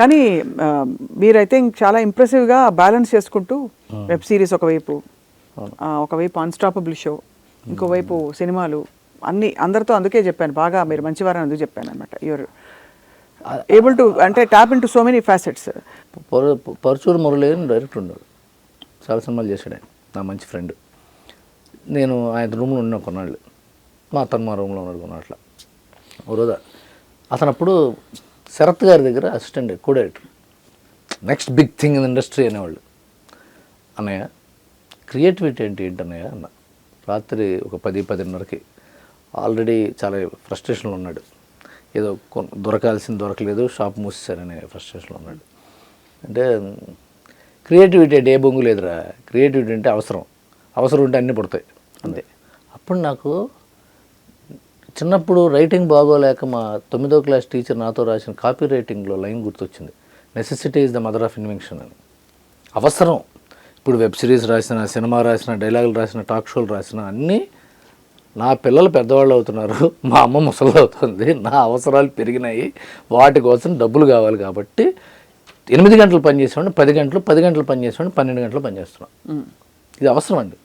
కానీ మీరు I think చాలా ఇంప్రెసివ్గా బ్యాలెన్స్ చేసుకుంటూ వెబ్ సిరీస్ ఒకవైపు అన్స్టాపబుల్ షో, ఇంకోవైపు సినిమాలు అన్ని అందరితో అందుకే చెప్పాను బాగా మీరు మంచివారని అందుకు చెప్పాను అనమాట. యూఆర్ ఏబుల్ టు అంటే tap in to so many facets. Paruchuru Murali అని డైరెక్టర్ ఉన్నాడు, చాలా సినిమాలు చేశాడు ఆయన, నా మంచి ఫ్రెండ్. నేను ఆయన రూమ్లో ఉన్న కొన్నాళ్ళు, మా అతను మా రూమ్లో ఉన్నాడు కొన్నాట్ల. ఓ రోజు అతను అప్పుడు శరత్ గారి దగ్గర assistant co director, next big thing in industry అనేవాళ్ళు. అన్నయ్య క్రియేటివిటీ ఏంటన్నయ్య అన్న. రాత్రి ఒక 10-10:30కి ఆల్రెడీ చాలా ఫ్రస్ట్రేషన్లో ఉన్నాడు, ఏదో దొరకాల్సింది దొరకలేదు, షాప్ మూసేశారనే ఫ్రస్ట్రేషన్లో ఉన్నాడు. అంటే క్రియేటివిటీ అంటే ఏ బొంగు లేదురా, క్రియేటివిటీ అంటే అవసరం ఉంటే అన్నీ పుడతాయి అంతే. అప్పుడు నాకు చిన్నప్పుడు రైటింగ్ బాగోలేక మా 9వ క్లాస్ టీచర్ నాతో రాసిన కాపీ రైటింగ్లో లైన్ గుర్తొచ్చింది, necessity is the mother of invention అని. అవసరం. ఇప్పుడు వెబ్ సిరీస్ రాసిన, సినిమా రాసిన, డైలాగులు రాసిన, టాక్ షోలు రాసిన అన్నీ నా పిల్లలు పెద్దవాళ్ళు అవుతున్నారు, మా అమ్మ ముసలి అవుతుంది, నా అవసరాలు పెరిగినాయి, వాటి కోసం డబ్బులు కావాలి కాబట్టి 8 గంటలు పనిచేసేవాడిని, 10 గంటలు పనిచేసేవాడిని, 12 గంటలు పనిచేస్తున్నాను. ఇది అవసరం అండి.